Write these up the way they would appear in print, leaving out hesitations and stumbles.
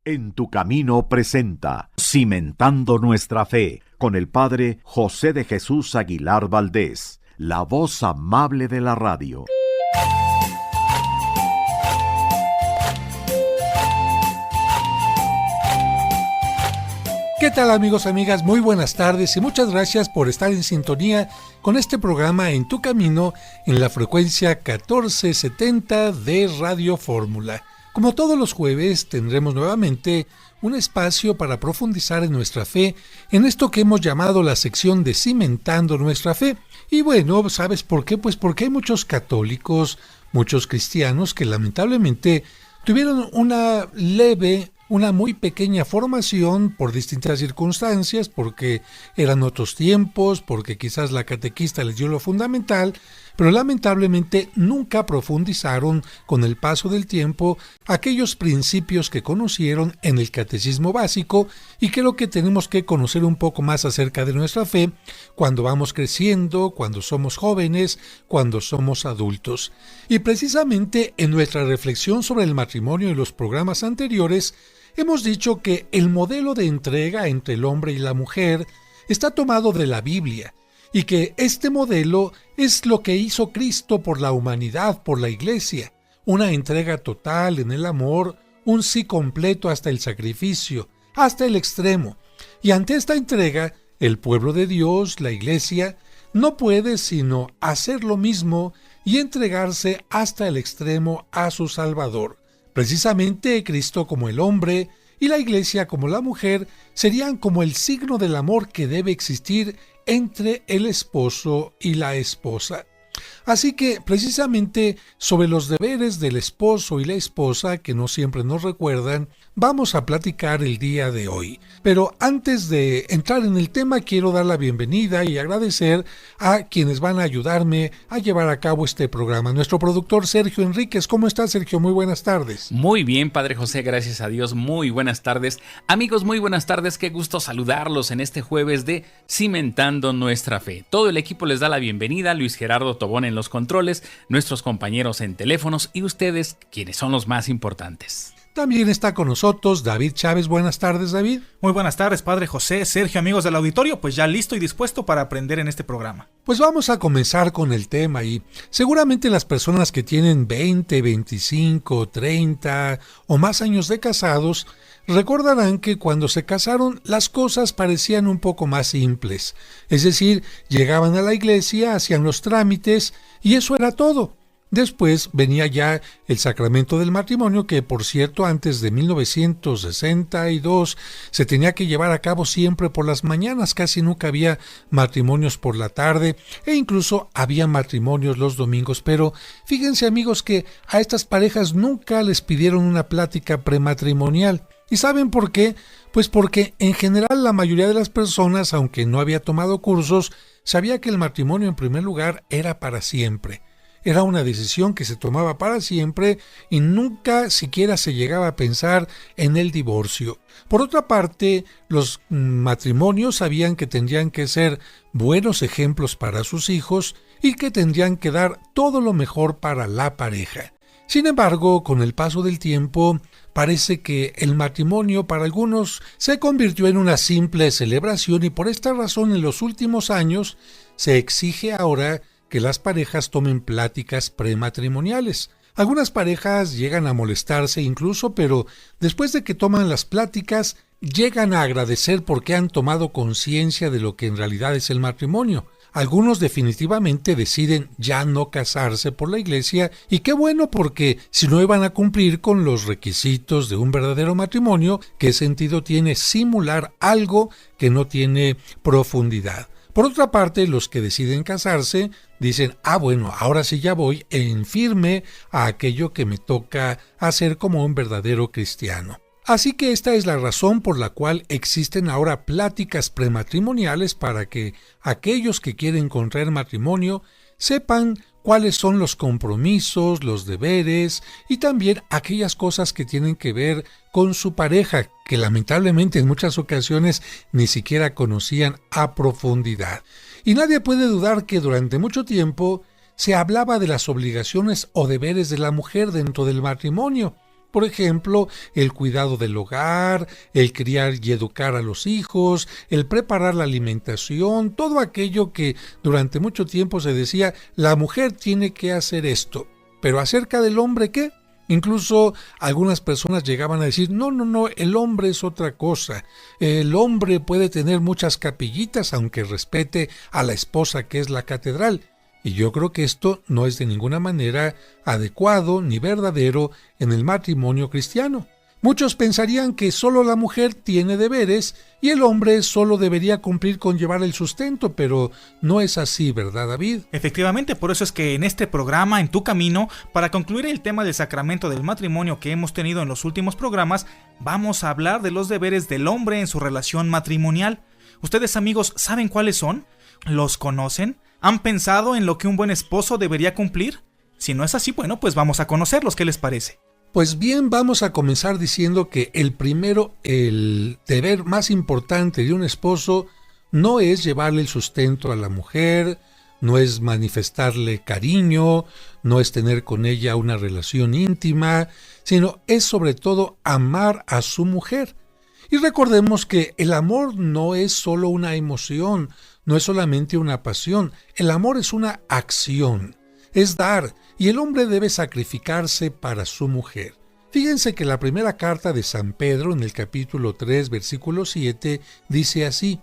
En tu camino presenta Cimentando nuestra fe con el padre José de Jesús Aguilar Valdés, la voz amable de la radio. ¿Qué tal, amigos, amigas? Muy buenas tardes y muchas gracias por estar en sintonía con este programa En tu camino en la frecuencia 1470 de Radio Fórmula. Como todos los jueves, tendremos nuevamente un espacio para profundizar en nuestra fe, en esto que hemos llamado la sección de Cimentando nuestra fe. Y bueno, ¿sabes por qué? Pues porque hay muchos católicos, muchos cristianos que lamentablemente tuvieron una muy pequeña formación por distintas circunstancias, porque eran otros tiempos, porque quizás la catequista les dio lo fundamental, pero lamentablemente nunca profundizaron con el paso del tiempo aquellos principios que conocieron en el catecismo básico, y creo que tenemos que conocer un poco más acerca de nuestra fe cuando vamos creciendo, cuando somos jóvenes, cuando somos adultos. Y precisamente en nuestra reflexión sobre el matrimonio y los programas anteriores, hemos dicho que el modelo de entrega entre el hombre y la mujer está tomado de la Biblia, y que este modelo es lo que hizo Cristo por la humanidad, por la Iglesia, una entrega total en el amor, un sí completo hasta el sacrificio, hasta el extremo. Y ante esta entrega, el pueblo de Dios, la Iglesia, no puede sino hacer lo mismo y entregarse hasta el extremo a su Salvador. Precisamente Cristo como el hombre y la Iglesia como la mujer serían como el signo del amor que debe existir entre el esposo y la esposa. Así que precisamente sobre los deberes del esposo y la esposa, que no siempre nos recuerdan, vamos a platicar el día de hoy. Pero antes de entrar en el tema, quiero dar la bienvenida y agradecer a quienes van a ayudarme a llevar a cabo este programa. Nuestro productor Sergio Enríquez. ¿Cómo estás, Sergio? Muy buenas tardes. Muy bien, Padre José, gracias a Dios. Muy buenas tardes. Amigos, muy buenas tardes. Qué gusto saludarlos en este jueves de Cimentando nuestra fe. Todo el equipo les da la bienvenida. Luis Gerardo Tobón en los controles, nuestros compañeros en teléfonos y ustedes, quienes son los más importantes. También está con nosotros David Chávez. Buenas tardes, David. Muy buenas tardes, Padre José, Sergio, amigos del auditorio, pues ya listo y dispuesto para aprender en este programa. Pues vamos a comenzar con el tema, y seguramente las personas que tienen 20, 25, 30 o más años de casados recordarán que cuando se casaron las cosas parecían un poco más simples. Es decir, llegaban a la iglesia, hacían los trámites y eso era todo. Después venía ya el sacramento del matrimonio, que por cierto antes de 1962 se tenía que llevar a cabo siempre por las mañanas, casi nunca había matrimonios por la tarde e incluso había matrimonios los domingos. Pero fíjense, amigos, que a estas parejas nunca les pidieron una plática prematrimonial. ¿Y saben por qué? Pues porque en general la mayoría de las personas, aunque no había tomado cursos, sabía que el matrimonio en primer lugar era para siempre. Era una decisión que se tomaba para siempre y nunca siquiera se llegaba a pensar en el divorcio. Por otra parte, los matrimonios sabían que tendrían que ser buenos ejemplos para sus hijos y que tendrían que dar todo lo mejor para la pareja. Sin embargo, con el paso del tiempo, parece que el matrimonio para algunos se convirtió en una simple celebración, y por esta razón en los últimos años se exige ahora que las parejas tomen pláticas prematrimoniales. Algunas parejas llegan a molestarse incluso, pero después de que toman las pláticas, llegan a agradecer porque han tomado conciencia de lo que en realidad es el matrimonio. Algunos definitivamente deciden ya no casarse por la iglesia, y qué bueno, porque si no iban a cumplir con los requisitos de un verdadero matrimonio, ¿qué sentido tiene simular algo que no tiene profundidad? Por otra parte, los que deciden casarse dicen, bueno, ahora sí ya voy en firme a aquello que me toca hacer como un verdadero cristiano. Así que esta es la razón por la cual existen ahora pláticas prematrimoniales, para que aquellos que quieren contraer matrimonio sepan cuáles son los compromisos, los deberes y también aquellas cosas que tienen que ver con su pareja, que lamentablemente en muchas ocasiones ni siquiera conocían a profundidad. Y nadie puede dudar que durante mucho tiempo se hablaba de las obligaciones o deberes de la mujer dentro del matrimonio. Por ejemplo, el cuidado del hogar, el criar y educar a los hijos, el preparar la alimentación, todo aquello que durante mucho tiempo se decía, la mujer tiene que hacer esto. Pero acerca del hombre, ¿qué? Incluso algunas personas llegaban a decir, no, el hombre es otra cosa. El hombre puede tener muchas capillitas, aunque respete a la esposa que es la catedral. Y yo creo que esto no es de ninguna manera adecuado ni verdadero en el matrimonio cristiano. Muchos pensarían que solo la mujer tiene deberes y el hombre solo debería cumplir con llevar el sustento, pero no es así, ¿verdad, David? Efectivamente, por eso es que en este programa, En tu Camino, para concluir el tema del sacramento del matrimonio que hemos tenido en los últimos programas, vamos a hablar de los deberes del hombre en su relación matrimonial. ¿Ustedes, amigos, saben cuáles son? ¿Los conocen? ¿Han pensado en lo que un buen esposo debería cumplir? Si no es así, bueno, pues vamos a conocerlos, ¿qué les parece? Pues bien, vamos a comenzar diciendo que el deber más importante de un esposo no es llevarle el sustento a la mujer, no es manifestarle cariño, no es tener con ella una relación íntima, sino es sobre todo amar a su mujer. Y recordemos que el amor no es solo una emoción, no es solamente una pasión, el amor es una acción, es dar, y el hombre debe sacrificarse para su mujer. Fíjense que la primera carta de San Pedro, en el capítulo 3, versículo 7, dice así: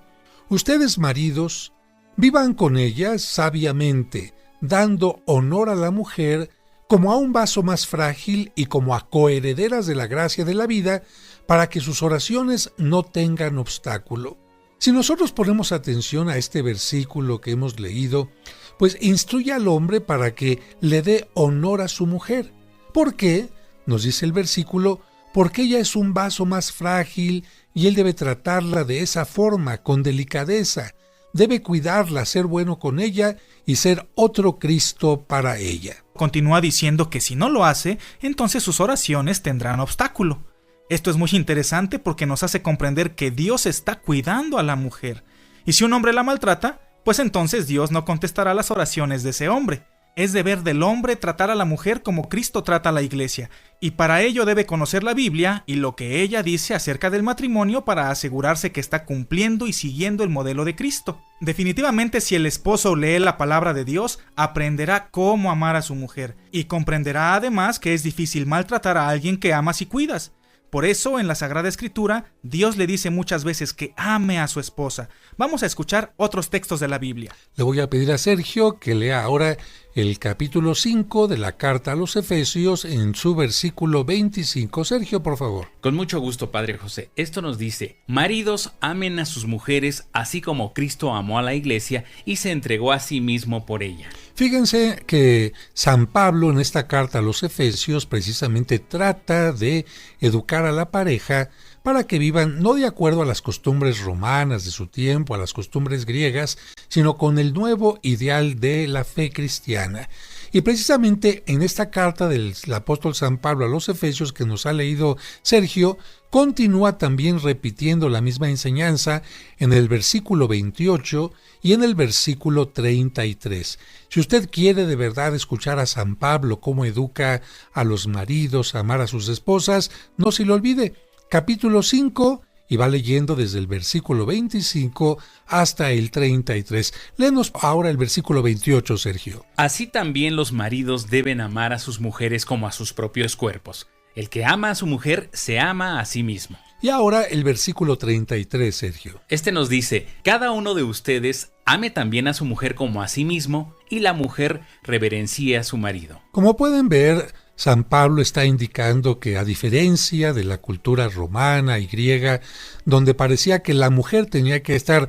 ustedes, maridos, vivan con ella sabiamente, dando honor a la mujer como a un vaso más frágil y como a coherederas de la gracia de la vida, para que sus oraciones no tengan obstáculo. Si nosotros ponemos atención a este versículo que hemos leído, pues instruye al hombre para que le dé honor a su mujer. ¿Por qué? Nos dice el versículo, porque ella es un vaso más frágil y él debe tratarla de esa forma, con delicadeza. Debe cuidarla, ser bueno con ella y ser otro Cristo para ella. Continúa diciendo que si no lo hace, entonces sus oraciones tendrán obstáculo. Esto es muy interesante porque nos hace comprender que Dios está cuidando a la mujer. Y si un hombre la maltrata, pues entonces Dios no contestará las oraciones de ese hombre. Es deber del hombre tratar a la mujer como Cristo trata a la iglesia, y para ello debe conocer la Biblia y lo que ella dice acerca del matrimonio para asegurarse que está cumpliendo y siguiendo el modelo de Cristo. Definitivamente, si el esposo lee la palabra de Dios, aprenderá cómo amar a su mujer, y comprenderá además que es difícil maltratar a alguien que amas y cuidas. Por eso, en la Sagrada Escritura, Dios le dice muchas veces que ame a su esposa. Vamos a escuchar otros textos de la Biblia. Le voy a pedir a Sergio que lea ahora el capítulo 5 de la carta a los Efesios en su versículo 25. Sergio, por favor. Con mucho gusto, Padre José. Esto nos dice: maridos, amen a sus mujeres, así como Cristo amó a la iglesia y se entregó a sí mismo por ella. Fíjense que San Pablo en esta carta a los Efesios precisamente trata de educar a la pareja para que vivan no de acuerdo a las costumbres romanas de su tiempo, a las costumbres griegas, sino con el nuevo ideal de la fe cristiana. Y precisamente en esta carta del apóstol San Pablo a los Efesios que nos ha leído Sergio, continúa también repitiendo la misma enseñanza en el versículo 28 y en el versículo 33. Si usted quiere de verdad escuchar a San Pablo cómo educa a los maridos a amar a sus esposas, no se lo olvide. Capítulo 5, y va leyendo desde el versículo 25 hasta el 33. Léenos ahora el versículo 28, Sergio. Así también los maridos deben amar a sus mujeres como a sus propios cuerpos. El que ama a su mujer se ama a sí mismo. Y ahora el versículo 33, Sergio. Este nos dice: cada uno de ustedes ame también a su mujer como a sí mismo, y la mujer reverencie a su marido. Como pueden ver, San Pablo está indicando que, a diferencia de la cultura romana y griega, donde parecía que la mujer tenía que estar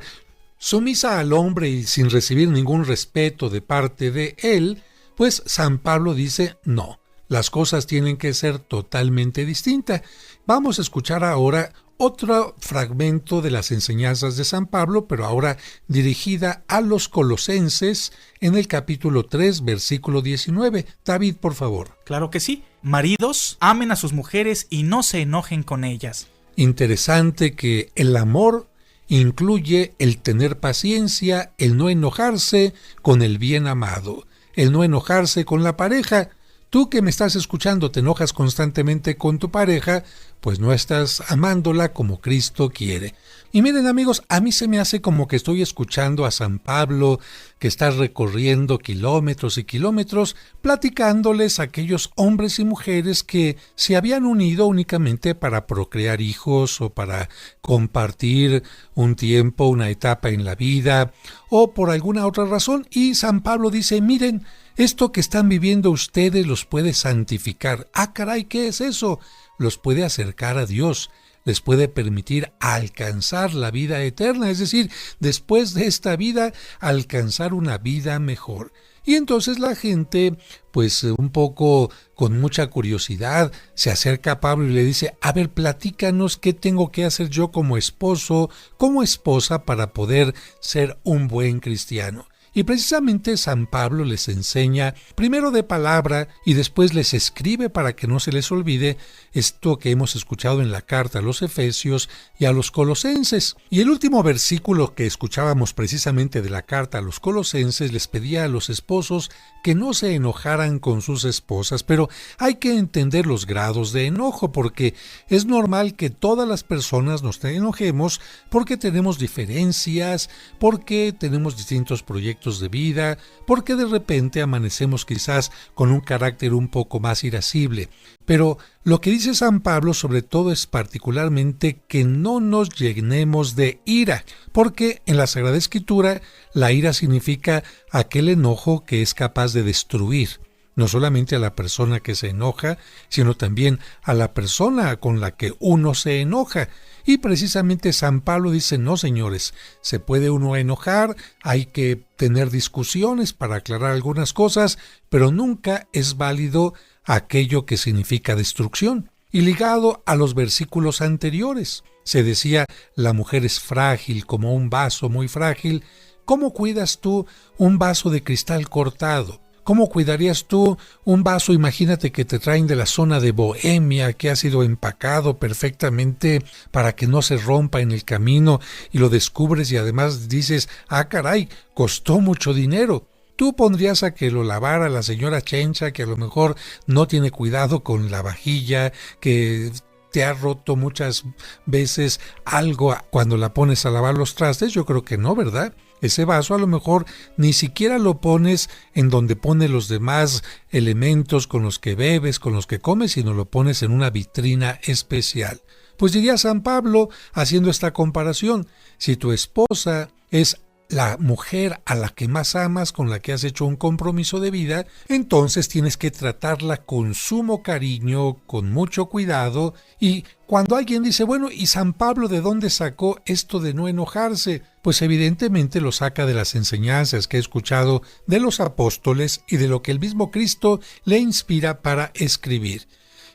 sumisa al hombre y sin recibir ningún respeto de parte de él, pues San Pablo dice no, las cosas tienen que ser totalmente distintas. Vamos a escuchar ahora otro fragmento de las enseñanzas de San Pablo, pero ahora dirigida a los colosenses en el capítulo 3, versículo 19. David, por favor. Claro que sí. Maridos, amen a sus mujeres y no se enojen con ellas. Interesante que el amor incluye el tener paciencia, el no enojarse con el bien amado, el no enojarse con la pareja. Tú que me estás escuchando te enojas constantemente con tu pareja, pues no estás amándola como Cristo quiere. Y miren amigos, a mí se me hace como que estoy escuchando a San Pablo, que está recorriendo kilómetros y kilómetros, platicándoles a aquellos hombres y mujeres que se habían unido únicamente para procrear hijos o para compartir un tiempo, una etapa en la vida, o por alguna otra razón. Y San Pablo dice, miren, esto que están viviendo ustedes los puede santificar. Ah, caray, ¿qué es eso? Los puede acercar a Dios, les puede permitir alcanzar la vida eterna, es decir, después de esta vida, alcanzar una vida mejor. Y entonces la gente, pues un poco con mucha curiosidad, se acerca a Pablo y le dice, a ver, platícanos qué tengo que hacer yo como esposo, como esposa, para poder ser un buen cristiano. Y precisamente San Pablo les enseña, primero de palabra y después les escribe para que no se les olvide esto que hemos escuchado en la carta a los Efesios y a los Colosenses. Y el último versículo que escuchábamos precisamente de la carta a los Colosenses les pedía a los esposos que no se enojaran con sus esposas, pero hay que entender los grados de enojo, porque es normal que todas las personas nos enojemos porque tenemos diferencias, porque tenemos distintos proyectos de vida, porque de repente amanecemos quizás con un carácter un poco más irascible. Pero lo que dice San Pablo sobre todo es particularmente que no nos llenemos de ira, porque en la Sagrada Escritura la ira significa aquel enojo que es capaz de destruir, no solamente a la persona que se enoja, sino también a la persona con la que uno se enoja. Y precisamente San Pablo dice, no señores, se puede uno enojar, hay que tener discusiones para aclarar algunas cosas, pero nunca es válido aquello que significa destrucción. Y ligado a los versículos anteriores, se decía, la mujer es frágil como un vaso muy frágil. ¿Cómo cuidas tú un vaso de cristal cortado? ¿Cómo cuidarías tú un vaso? Imagínate que te traen de la zona de Bohemia, que ha sido empacado perfectamente para que no se rompa en el camino, y lo descubres y además dices, ah caray, costó mucho dinero. Tú pondrías a que lo lavara la señora Chencha, que a lo mejor no tiene cuidado con la vajilla, que te ha roto muchas veces algo cuando la pones a lavar los trastes. Yo creo que no, ¿verdad? Ese vaso a lo mejor ni siquiera lo pones en donde pones los demás elementos con los que bebes, con los que comes, sino lo pones en una vitrina especial. Pues diría San Pablo, haciendo esta comparación, si tu esposa es la mujer a la que más amas, con la que has hecho un compromiso de vida, entonces tienes que tratarla con sumo cariño, con mucho cuidado. Y cuando alguien dice, bueno, ¿y San Pablo de dónde sacó esto de no enojarse? Pues evidentemente lo saca de las enseñanzas que he escuchado de los apóstoles y de lo que el mismo Cristo le inspira para escribir.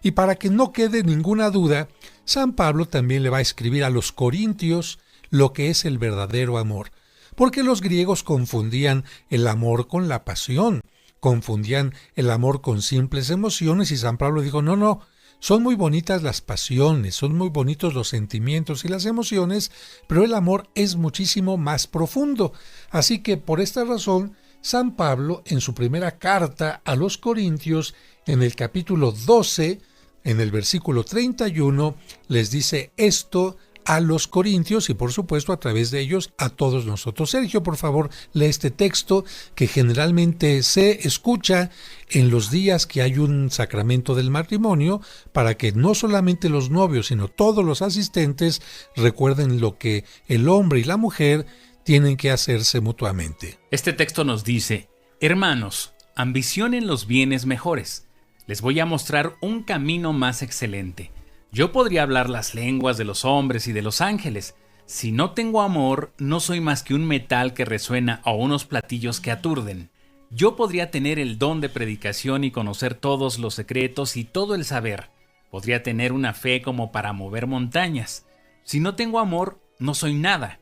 Y para que no quede ninguna duda, San Pablo también le va a escribir a los corintios lo que es el verdadero amor. Porque los griegos confundían el amor con la pasión, confundían el amor con simples emociones, y San Pablo dijo, no, son muy bonitas las pasiones, son muy bonitos los sentimientos y las emociones, pero el amor es muchísimo más profundo. Así que por esta razón, San Pablo en su primera carta a los Corintios, en el capítulo 12, en el versículo 31, les dice esto a los corintios y por supuesto a través de ellos a todos nosotros. Sergio, por favor, lee este texto que generalmente se escucha en los días que hay un sacramento del matrimonio, para que no solamente los novios, sino todos los asistentes recuerden lo que el hombre y la mujer tienen que hacerse mutuamente. Este texto nos dice, hermanos, ambicionen los bienes mejores. Les voy a mostrar un camino más excelente. Yo podría hablar las lenguas de los hombres y de los ángeles. Si no tengo amor, no soy más que un metal que resuena o unos platillos que aturden. Yo podría tener el don de predicación y conocer todos los secretos y todo el saber. Podría tener una fe como para mover montañas. Si no tengo amor, no soy nada.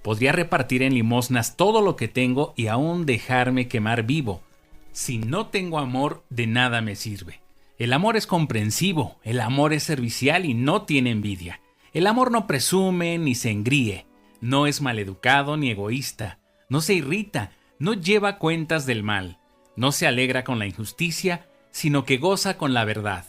Podría repartir en limosnas todo lo que tengo y aún dejarme quemar vivo. Si no tengo amor, de nada me sirve. El amor es comprensivo, el amor es servicial y no tiene envidia. El amor no presume ni se engríe, no es maleducado ni egoísta, no se irrita, no lleva cuentas del mal, no se alegra con la injusticia, sino que goza con la verdad.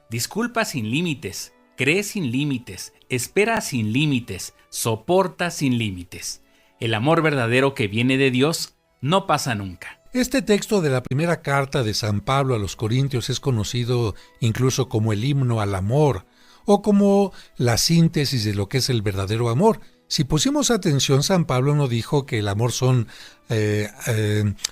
Disculpa sin límites, cree sin límites, espera sin límites, soporta sin límites. El amor verdadero que viene de Dios no pasa nunca. Este texto de la primera carta de San Pablo a los Corintios es conocido incluso como el himno al amor, o como la síntesis de lo que es el verdadero amor. Si pusimos atención, San Pablo no dijo que el amor son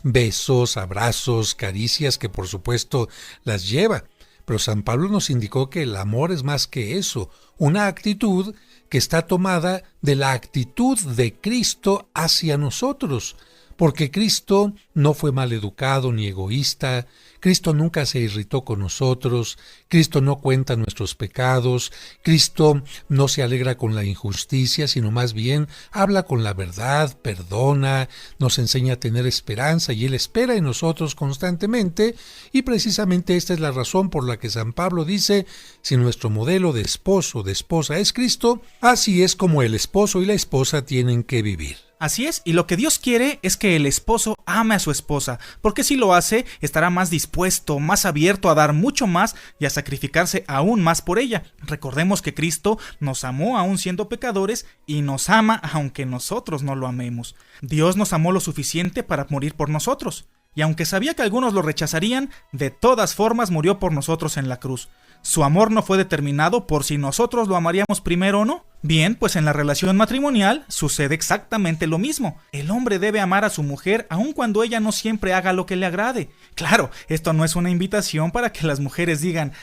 besos, abrazos, caricias, que por supuesto las lleva. Pero San Pablo nos indicó que el amor es más que eso, una actitud que está tomada de la actitud de Cristo hacia nosotros. Porque Cristo no fue maleducado ni egoísta, Cristo nunca se irritó con nosotros, Cristo no cuenta nuestros pecados, Cristo no se alegra con la injusticia, sino más bien habla con la verdad, perdona, nos enseña a tener esperanza y Él espera en nosotros constantemente, y precisamente esta es la razón por la que San Pablo dice, si nuestro modelo de esposo o de esposa es Cristo, así es como el esposo y la esposa tienen que vivir. Así es, y lo que Dios quiere es que el esposo ame a su esposa, porque si lo hace, estará más dispuesto, más abierto a dar mucho más y a sacrificarse aún más por ella. Recordemos que Cristo nos amó aún siendo pecadores y nos ama aunque nosotros no lo amemos. Dios nos amó lo suficiente para morir por nosotros, y aunque sabía que algunos lo rechazarían, de todas formas murió por nosotros en la cruz. Su amor no fue determinado por si nosotros lo amaríamos primero o no. Bien, pues en la relación matrimonial sucede exactamente lo mismo. El hombre debe amar a su mujer aun cuando ella no siempre haga lo que le agrade. Claro, esto no es una invitación para que las mujeres digan,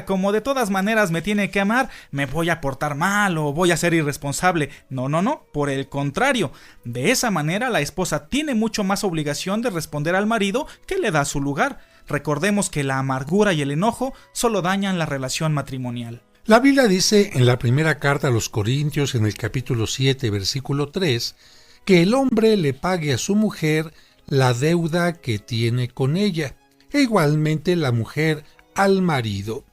como de todas maneras me tiene que amar, me voy a portar mal o voy a ser irresponsable. No, por el contrario. De esa manera la esposa tiene mucho más obligación de responder al marido que le da su lugar. Recordemos que la amargura y el enojo solo dañan la relación matrimonial. La Biblia dice en la primera carta a los Corintios, en el capítulo 7, versículo 3, que el hombre le pague a su mujer la deuda que tiene con ella, e igualmente la mujer al marido.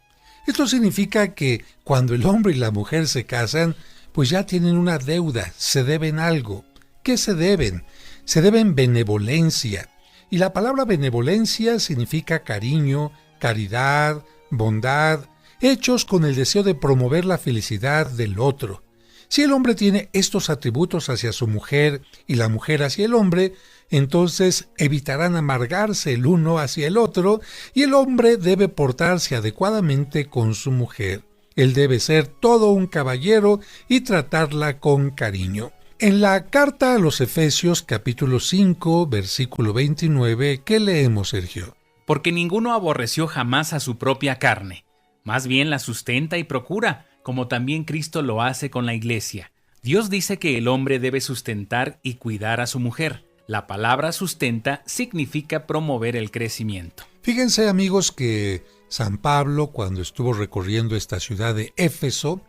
Esto significa que cuando el hombre y la mujer se casan, pues ya tienen una deuda, se deben algo. ¿Qué se deben? Se deben benevolencia. Y la palabra benevolencia significa cariño, caridad, bondad, hechos con el deseo de promover la felicidad del otro. Si el hombre tiene estos atributos hacia su mujer y la mujer hacia el hombre, entonces evitarán amargarse el uno hacia el otro y el hombre debe portarse adecuadamente con su mujer. Él debe ser todo un caballero y tratarla con cariño. En la carta a los Efesios capítulo 5, versículo 29, ¿qué leemos, Sergio? Porque ninguno aborreció jamás a su propia carne, más bien la sustenta y procura, como también Cristo lo hace con la iglesia. Dios dice que el hombre debe sustentar y cuidar a su mujer. La palabra sustenta significa promover el crecimiento. Fíjense, amigos, que San Pablo, cuando estuvo recorriendo esta ciudad de Éfeso,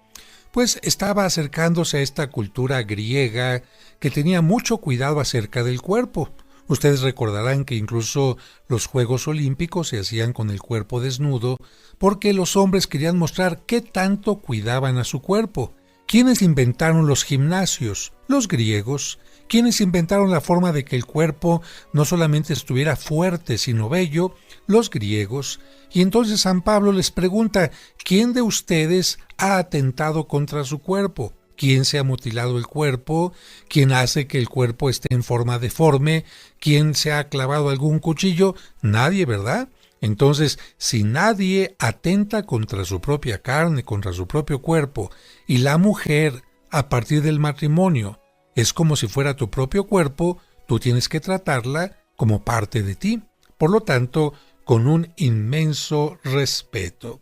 pues estaba acercándose a esta cultura griega que tenía mucho cuidado acerca del cuerpo. Ustedes recordarán que incluso los Juegos Olímpicos se hacían con el cuerpo desnudo porque los hombres querían mostrar qué tanto cuidaban a su cuerpo. ¿Quiénes inventaron los gimnasios? Los griegos. ¿Quiénes inventaron la forma de que el cuerpo no solamente estuviera fuerte sino bello? Los griegos. Y entonces San Pablo les pregunta, ¿quién de ustedes ha atentado contra su cuerpo? ¿Quién se ha mutilado el cuerpo? ¿Quién hace que el cuerpo esté en forma deforme? ¿Quién se ha clavado algún cuchillo? Nadie, ¿verdad? Entonces, si nadie atenta contra su propia carne, contra su propio cuerpo, y la mujer, a partir del matrimonio, es como si fuera tu propio cuerpo, tú tienes que tratarla como parte de ti. Por lo tanto, con un inmenso respeto.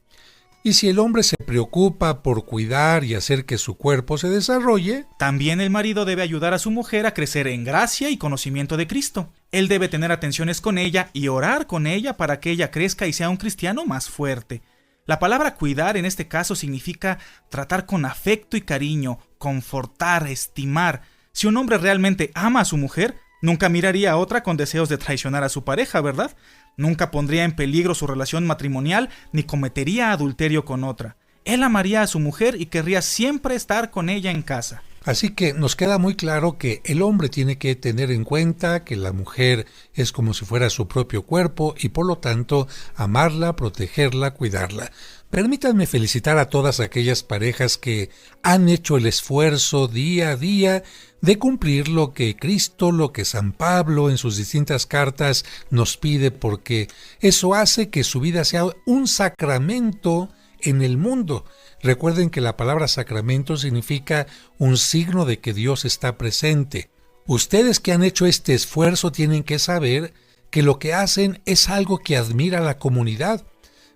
Y si el hombre se preocupa por cuidar y hacer que su cuerpo se desarrolle, también el marido debe ayudar a su mujer a crecer en gracia y conocimiento de Cristo. Él debe tener atenciones con ella y orar con ella para que ella crezca y sea un cristiano más fuerte. La palabra cuidar en este caso significa tratar con afecto y cariño, confortar, estimar. Si un hombre realmente ama a su mujer, nunca miraría a otra con deseos de traicionar a su pareja, ¿verdad? Nunca pondría en peligro su relación matrimonial ni cometería adulterio con otra. Él amaría a su mujer y querría siempre estar con ella en casa. Así que nos queda muy claro que el hombre tiene que tener en cuenta que la mujer es como si fuera su propio cuerpo y por lo tanto amarla, protegerla, cuidarla. Permítanme felicitar a todas aquellas parejas que han hecho el esfuerzo día a día de cumplir lo que Cristo, lo que San Pablo en sus distintas cartas nos pide, porque eso hace que su vida sea un sacramento en el mundo. Recuerden que la palabra sacramento significa un signo de que Dios está presente. Ustedes que han hecho este esfuerzo tienen que saber que lo que hacen es algo que admira a la comunidad.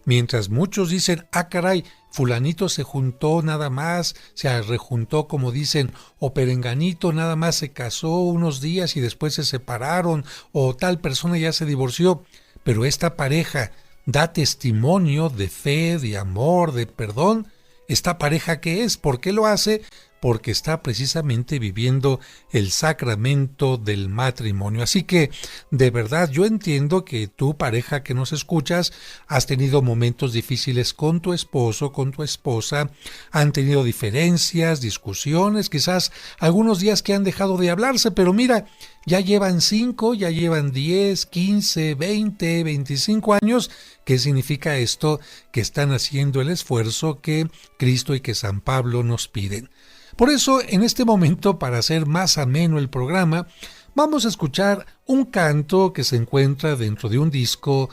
Mientras muchos dicen, caray, fulanito se juntó nada más, se rejuntó como dicen, o perenganito nada más se casó unos días y después se separaron, o tal persona ya se divorció. Pero esta pareja da testimonio de fe, de amor, de perdón. ¿Esta pareja qué es? ¿Por qué lo hace? Porque está precisamente viviendo el sacramento del matrimonio. Así que, de verdad, yo entiendo que tú, pareja que nos escuchas, has tenido momentos difíciles con tu esposo, con tu esposa, han tenido diferencias, discusiones, quizás algunos días que han dejado de hablarse, pero mira, ya llevan 5, ya llevan 10, 15, 20, 25 años. ¿Qué significa esto? Que están haciendo el esfuerzo que Cristo y que San Pablo nos piden. Por eso, en este momento, para hacer más ameno el programa, vamos a escuchar un canto que se encuentra dentro de un disco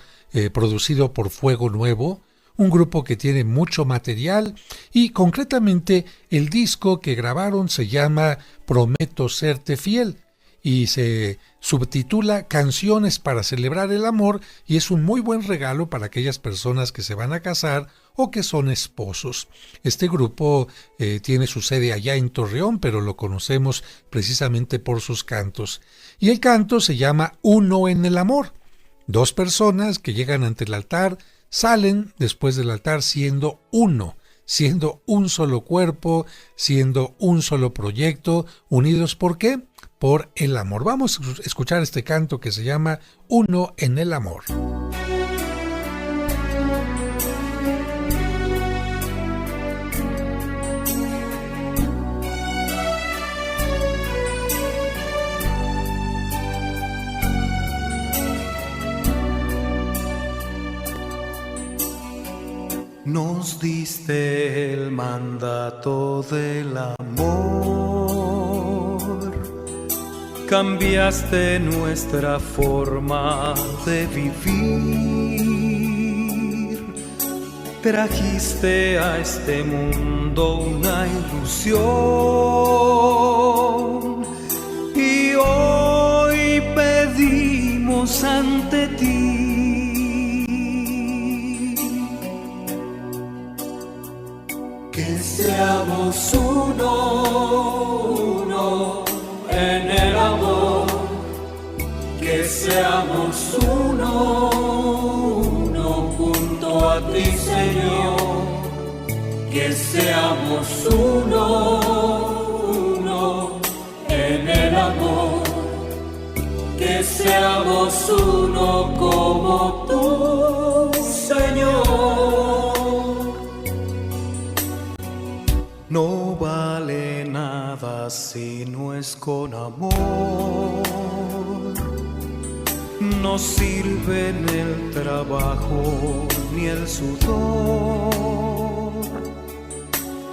producido por Fuego Nuevo, un grupo que tiene mucho material, y concretamente el disco que grabaron se llama Prometo Serte Fiel y se subtitula Canciones para celebrar el amor, y es un muy buen regalo para aquellas personas que se van a casar o que son esposos. Este grupo tiene su sede allá en Torreón, pero lo conocemos precisamente por sus cantos. Y el canto se llama Uno en el amor. 2 personas que llegan ante el altar salen después del altar siendo uno, siendo un solo cuerpo, siendo un solo proyecto, unidos ¿por qué? Por el amor. Vamos a escuchar este canto que se llama Uno en el amor. Nos diste el mandato del amor, cambiaste nuestra forma de vivir, trajiste a este mundo una ilusión y hoy pedimos ante ti que seamos uno en el amor, que seamos uno junto a ti, Señor, que seamos uno en el amor, que seamos uno como tú, Señor. No vale nada si no es con amor, no sirve ni el trabajo ni el sudor,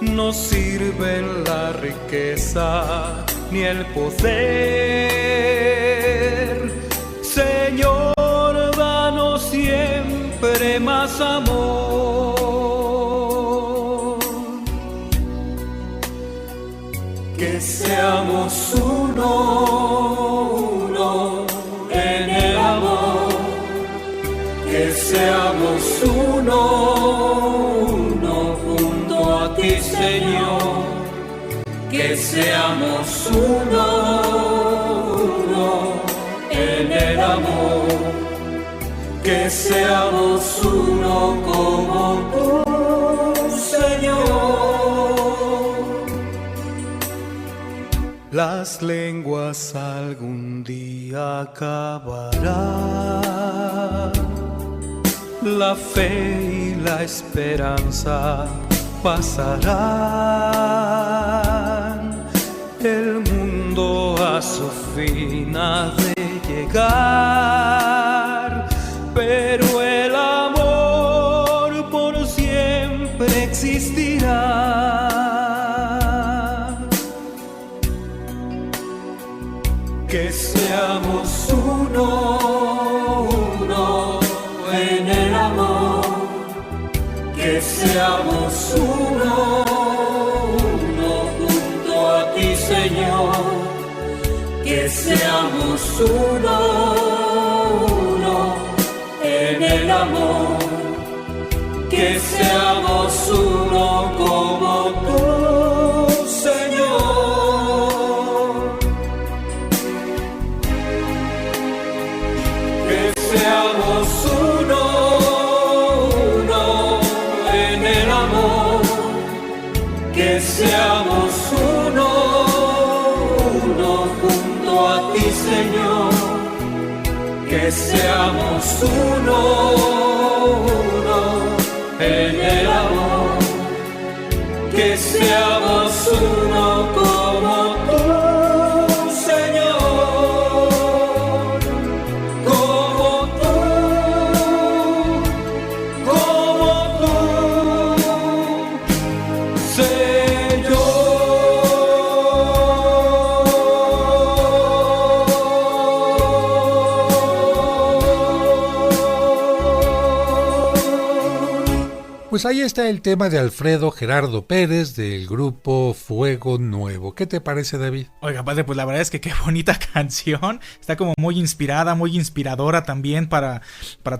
no sirven la riqueza ni el poder. Señor, danos siempre más amor. Que seamos uno en el amor, que seamos uno junto a ti, Señor, que seamos uno en el amor, que seamos uno como tú, Señor. Las lenguas algún día acabarán, la fe y la esperanza pasarán, fin ha de llegar, pero el amor por siempre existirá. Que seamos uno en el amor, que seamos uno junto a ti, Señor, que seamos uno en el amor, que seamos uno como tú, Señor. Que seamos uno en el amor, que seamos uno junto a ti, Señor, que seamos uno en el amor, que seamos uno como tú, Señor, como tú, Señor. Pues ahí está el tema de Alfredo Gerardo Pérez del grupo Fuego Nuevo. ¿Qué te parece, David? Oiga, padre, pues la verdad es que qué bonita canción. Está como muy inspirada, muy inspiradora también para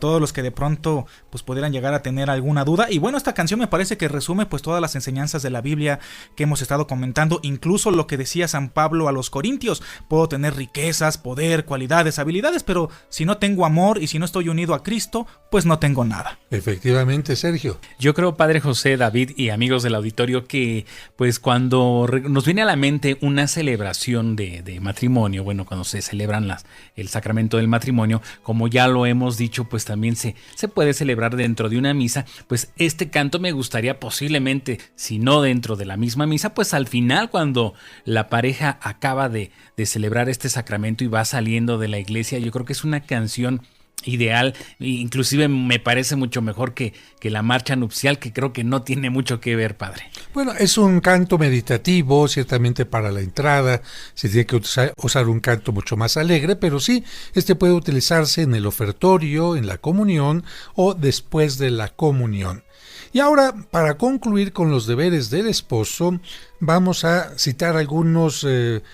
todos los que de pronto pues pudieran llegar a tener alguna duda. Y bueno, esta canción me parece que resume pues todas las enseñanzas de la Biblia que hemos estado comentando, incluso lo que decía San Pablo a los Corintios: puedo tener riquezas, poder, cualidades, habilidades, pero si no tengo amor y si no estoy unido a Cristo, pues no tengo nada. Efectivamente, Sergio. Yo creo, Padre José, David y amigos del auditorio, que pues cuando nos viene a la mente una celebración de matrimonio, bueno, cuando se celebran el sacramento del matrimonio, como ya lo hemos dicho, pues también se puede celebrar dentro de una misa. Pues este canto me gustaría posiblemente, si no dentro de la misma misa, pues al final, cuando la pareja acaba de celebrar este sacramento y va saliendo de la iglesia. Yo creo que es una canción ideal, inclusive me parece mucho mejor que la marcha nupcial, que creo que no tiene mucho que ver, padre. Bueno, es un canto meditativo, ciertamente para la entrada se tiene que usar un canto mucho más alegre, pero sí, este puede utilizarse en el ofertorio, en la comunión o después de la comunión. Y ahora, para concluir con los deberes del esposo, vamos a citar algunos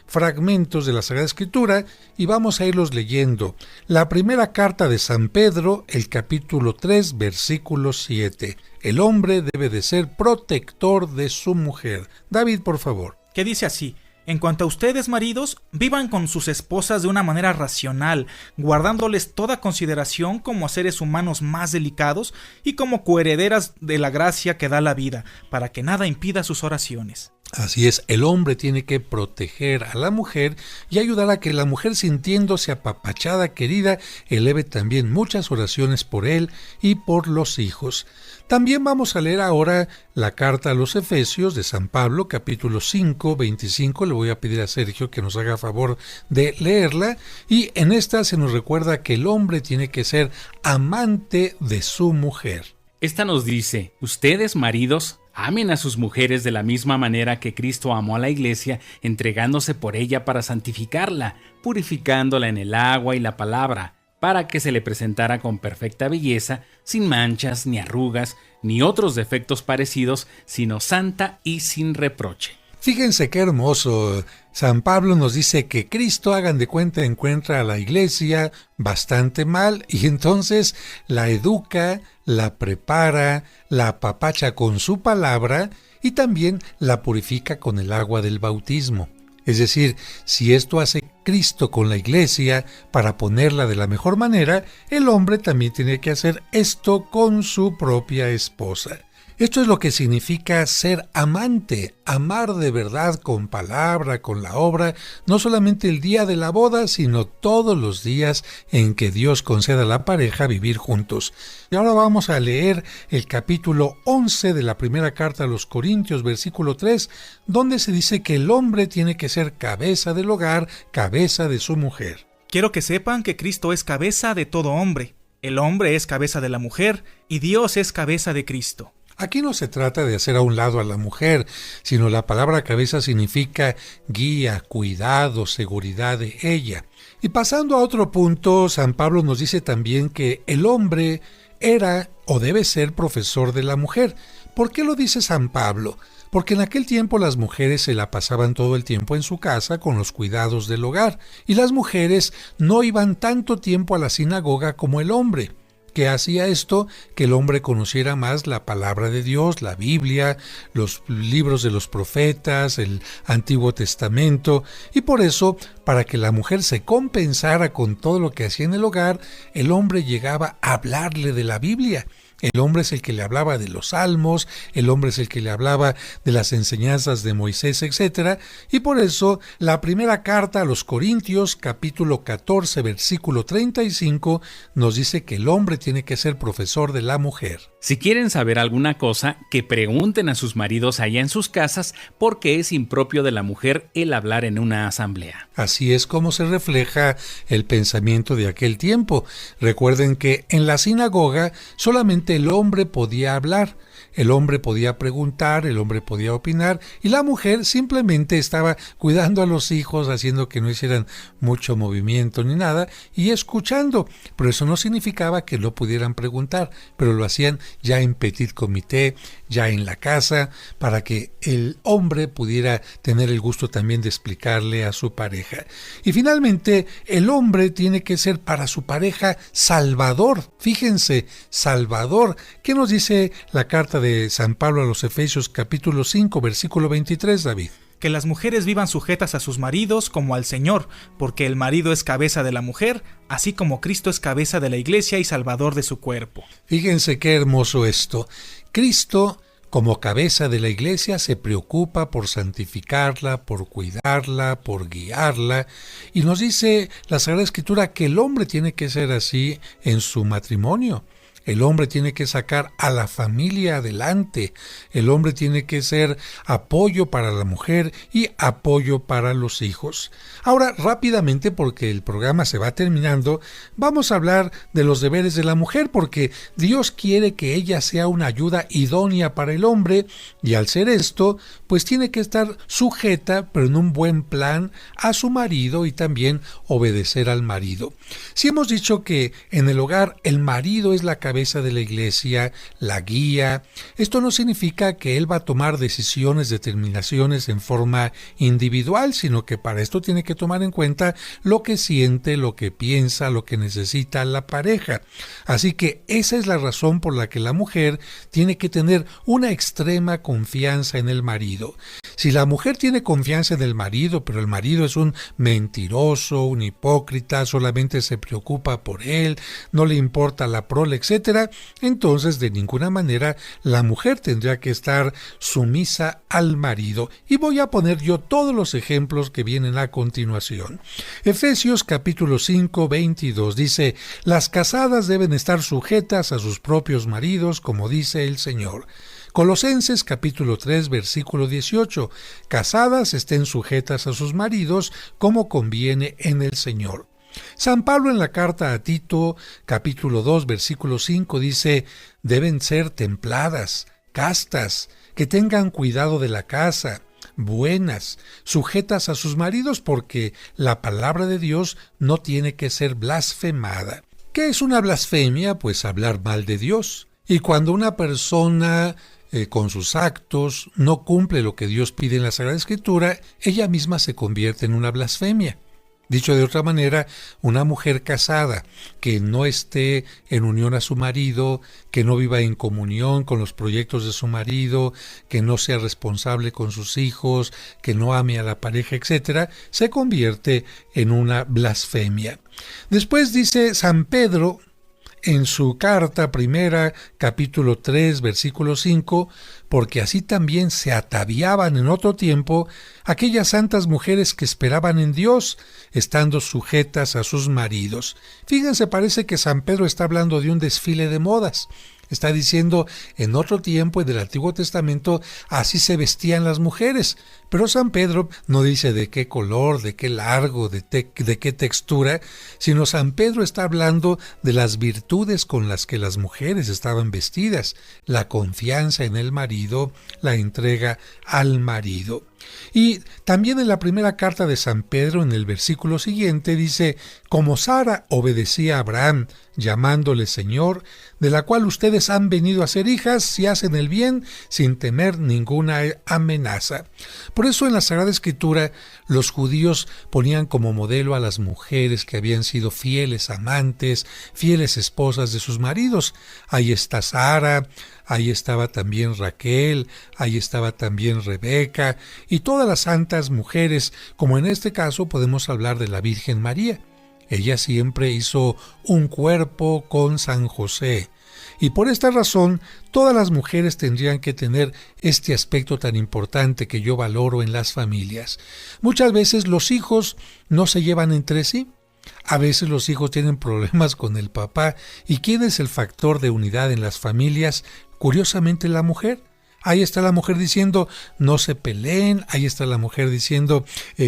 fragmentos de la Sagrada Escritura y vamos a irlos leyendo. La primera carta de San Pedro, el capítulo 3, versículo 7. El hombre debe de ser protector de su mujer. David, por favor. ¿Qué dice así? En cuanto a ustedes, maridos, vivan con sus esposas de una manera racional, guardándoles toda consideración como a seres humanos más delicados y como coherederas de la gracia que da la vida, para que nada impida sus oraciones. Así es, el hombre tiene que proteger a la mujer y ayudar a que la mujer, sintiéndose apapachada, querida, eleve también muchas oraciones por él y por los hijos. También vamos a leer ahora la carta a los Efesios de San Pablo, capítulo 5, 25. Le voy a pedir a Sergio que nos haga favor de leerla. Y en esta se nos recuerda que el hombre tiene que ser amante de su mujer. Esta nos dice: ustedes, maridos, amen a sus mujeres de la misma manera que Cristo amó a la iglesia, entregándose por ella para santificarla, purificándola en el agua y la palabra, para que se le presentara con perfecta belleza, sin manchas, ni arrugas, ni otros defectos parecidos, sino santa y sin reproche. Fíjense qué hermoso. San Pablo nos dice que Cristo, hagan de cuenta, encuentra a la iglesia bastante mal y entonces la educa, la prepara, la apapacha con su palabra y también la purifica con el agua del bautismo. Es decir, si esto hace Cristo con la iglesia para ponerla de la mejor manera, el hombre también tiene que hacer esto con su propia esposa. Esto es lo que significa ser amante, amar de verdad con palabra, con la obra, no solamente el día de la boda, sino todos los días en que Dios conceda a la pareja vivir juntos. Y ahora vamos a leer el capítulo 11 de la primera carta a los Corintios, versículo 3, donde se dice que el hombre tiene que ser cabeza del hogar, cabeza de su mujer. Quiero que sepan que Cristo es cabeza de todo hombre. El hombre es cabeza de la mujer y Dios es cabeza de Cristo. Aquí no se trata de hacer a un lado a la mujer, sino la palabra cabeza significa guía, cuidado, seguridad de ella. Y pasando a otro punto, San Pablo nos dice también que el hombre era o debe ser profesor de la mujer. ¿Por qué lo dice San Pablo? Porque en aquel tiempo las mujeres se la pasaban todo el tiempo en su casa con los cuidados del hogar, y las mujeres no iban tanto tiempo a la sinagoga como el hombre. ¿Qué hacía esto? Que el hombre conociera más la palabra de Dios, la Biblia, los libros de los profetas, el Antiguo Testamento, y por eso, para que la mujer se compensara con todo lo que hacía en el hogar, el hombre llegaba a hablarle de la Biblia. El hombre es el que le hablaba de los salmos, el hombre es el que le hablaba de las enseñanzas de Moisés, etc. Y por eso la primera carta a los Corintios, capítulo 14, versículo 35, nos dice que el hombre tiene que ser profesor de la mujer. Si quieren saber alguna cosa, que pregunten a sus maridos allá en sus casas, porque es impropio de la mujer el hablar en una asamblea. Así es como se refleja el pensamiento de aquel tiempo. Recuerden que en la sinagoga solamente el hombre podía hablar, el hombre podía preguntar, el hombre podía opinar, y la mujer simplemente estaba cuidando a los hijos, haciendo que no hicieran mucho movimiento ni nada, y escuchando. Pero eso no significaba que no pudieran preguntar, pero lo hacían ya en petit comité, ya en la casa, para que el hombre pudiera tener el gusto también de explicarle a su pareja. Y finalmente, el hombre tiene que ser para su pareja salvador. Fíjense, salvador. ¿Qué nos dice la carta de San Pablo a los Efesios capítulo 5, versículo 23, David? Que las mujeres vivan sujetas a sus maridos como al Señor, porque el marido es cabeza de la mujer, así como Cristo es cabeza de la iglesia y salvador de su cuerpo. Fíjense qué hermoso esto. Cristo, como cabeza de la iglesia, se preocupa por santificarla, por cuidarla, por guiarla, y nos dice la Sagrada Escritura que el hombre tiene que ser así en su matrimonio. El hombre tiene que sacar a la familia adelante. El hombre tiene que ser apoyo para la mujer y apoyo para los hijos. Ahora, rápidamente, porque el programa se va terminando, vamos a hablar de los deberes de la mujer, porque Dios quiere que ella sea una ayuda idónea para el hombre, y al ser esto, pues tiene que estar sujeta, pero en un buen plan, a su marido y también obedecer al marido. Si hemos dicho que en el hogar el marido es la cabeza de la iglesia, la guía, esto no significa que él va a tomar decisiones, determinaciones en forma individual, sino que para esto tiene que tomar en cuenta lo que siente, lo que piensa, lo que necesita la pareja. Así que esa es la razón por la que la mujer tiene que tener una extrema confianza en el marido. Si la mujer tiene confianza en el marido, pero el marido es un mentiroso, un hipócrita, solamente se preocupa por él, no le importa la prole, etc., entonces de ninguna manera la mujer tendría que estar sumisa al marido. Y voy a poner yo todos los ejemplos que vienen a continuación. Efesios capítulo 5, 22 dice: las casadas deben estar sujetas a sus propios maridos, como dice el Señor. Colosenses capítulo 3, versículo 18: casadas estén sujetas a sus maridos como conviene en el Señor. San Pablo en la carta a Tito capítulo 2, versículo 5 dice: deben ser templadas, castas, que tengan cuidado de la casa, buenas, sujetas a sus maridos, porque la palabra de Dios no tiene que ser blasfemada. ¿Qué es una blasfemia? Pues hablar mal de Dios. Y cuando una persona con sus actos no cumple lo que Dios pide en la Sagrada Escritura, ella misma se convierte en una blasfemia. Dicho de otra manera, una mujer casada que no esté en unión a su marido, que no viva en comunión con los proyectos de su marido, que no sea responsable con sus hijos, que no ame a la pareja, etc., se convierte en una blasfemia. Después dice San Pedro en su carta primera, capítulo 3, versículo 5, porque así también se ataviaban en otro tiempo aquellas santas mujeres que esperaban en Dios, estando sujetas a sus maridos. Fíjense, parece que San Pedro está hablando de un desfile de modas. Está diciendo, en otro tiempo, en el Antiguo Testamento, así se vestían las mujeres. Pero San Pedro no dice de qué color, de qué largo, de qué textura, sino San Pedro está hablando de las virtudes con las que las mujeres estaban vestidas, la confianza en el marido, la entrega al marido. Y también en la primera carta de San Pedro, en el versículo siguiente, dice, como Sara obedecía a Abraham, llamándole Señor, de la cual ustedes han venido a ser hijas si hacen el bien sin temer ninguna amenaza. Por eso en la Sagrada Escritura los judíos ponían como modelo a las mujeres que habían sido fieles amantes, fieles esposas de sus maridos. Ahí está Sara, ahí estaba también Raquel, ahí estaba también Rebeca y todas las santas mujeres, como en este caso podemos hablar de la Virgen María. Ella siempre hizo un cuerpo con San José. Y por esta razón, todas las mujeres tendrían que tener este aspecto tan importante que yo valoro en las familias. Muchas veces los hijos no se llevan entre sí. A veces los hijos tienen problemas con el papá. ¿Y quién es el factor de unidad en las familias? Curiosamente, la mujer. Ahí está la mujer diciendo, no se peleen. Ahí está la mujer diciendo,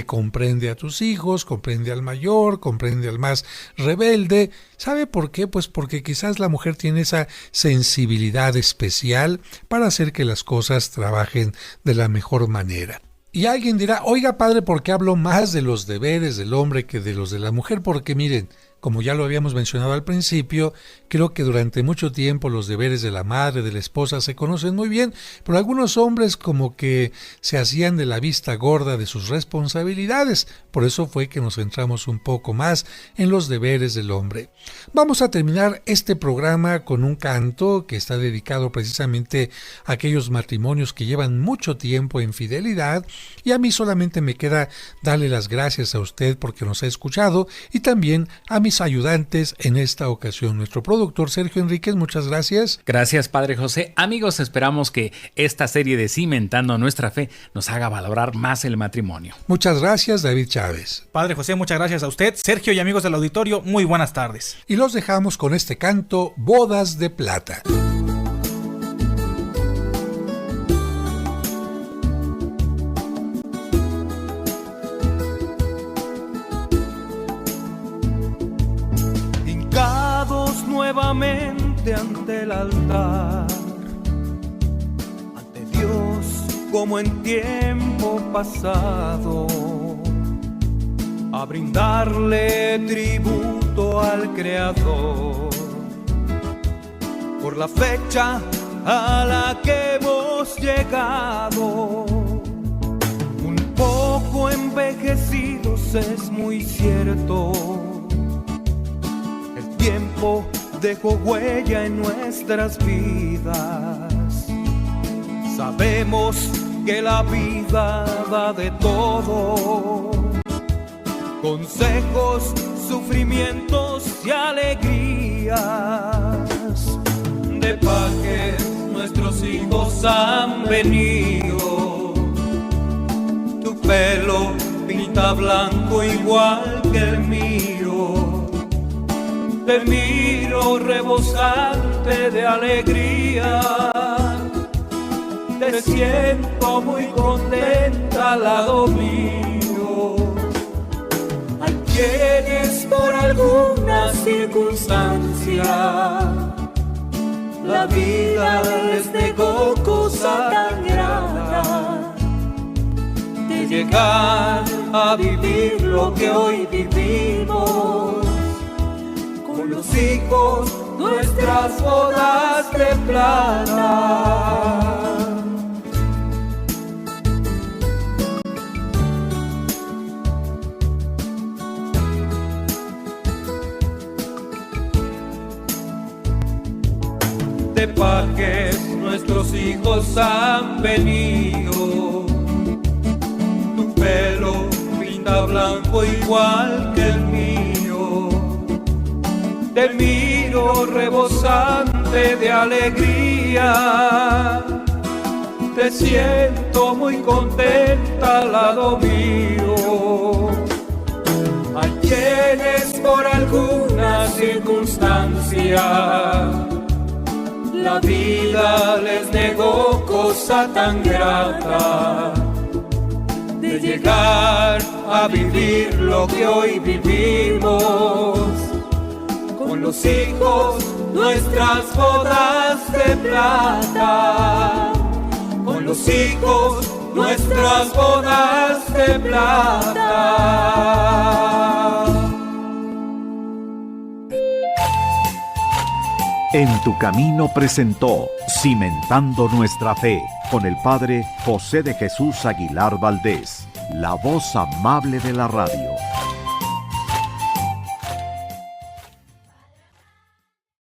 comprende a tus hijos, comprende al mayor, comprende al más rebelde. ¿Sabe por qué? Pues porque quizás la mujer tiene esa sensibilidad especial para hacer que las cosas trabajen de la mejor manera. Y alguien dirá, oiga padre, ¿por qué hablo más de los deberes del hombre que de los de la mujer? Porque miren, como ya lo habíamos mencionado al principio, creo que durante mucho tiempo los deberes de la madre, de la esposa se conocen muy bien, pero algunos hombres como que se hacían de la vista gorda de sus responsabilidades. Por eso fue que nos centramos un poco más en los deberes del hombre. Vamos a terminar este programa con un canto que está dedicado precisamente a aquellos matrimonios que llevan mucho tiempo en fidelidad, y a mí solamente me queda darle las gracias a usted porque nos ha escuchado y también a mis ayudantes en esta ocasión. Nuestro productor Sergio Enríquez, muchas gracias. Gracias, Padre José. Amigos, esperamos que esta serie de Cimentando Nuestra Fe nos haga valorar más el matrimonio. Muchas gracias, David Chávez. Padre José, muchas gracias a usted. Sergio y amigos del auditorio, muy buenas tardes. Y los dejamos con este canto, Bodas de Plata. Nuevamente ante el altar, ante Dios como en tiempo pasado, a brindarle tributo al Creador por la fecha a la que hemos llegado. Un poco envejecidos es muy cierto, el tiempo dejó huella en nuestras vidas. Sabemos que la vida da de todo, consejos, sufrimientos y alegrías. De pajes nuestros hijos han venido, tu pelo pinta blanco igual que el mío. Te miro rebosante de alegría, te siento muy contenta al lado mío. Hay quienes por alguna circunstancia la vida les negó cosa tan grata, de llegar a vivir lo que hoy vivimos. Con los hijos, nuestras bodas de plata. De pajes nuestros hijos han venido, tu pelo pinta blanco igual que el mío. te miro rebosante de alegría. Te siento muy contenta al lado mío. Hay quienes por alguna circunstancia la vida les negó cosa tan grata de llegar a vivir lo que hoy vivimos. Con los hijos nuestras bodas de plata, con los hijos nuestras bodas de plata. En tu camino presentó Cimentando Nuestra Fe con el Padre José de Jesús Aguilar Valdés, la voz amable de la radio.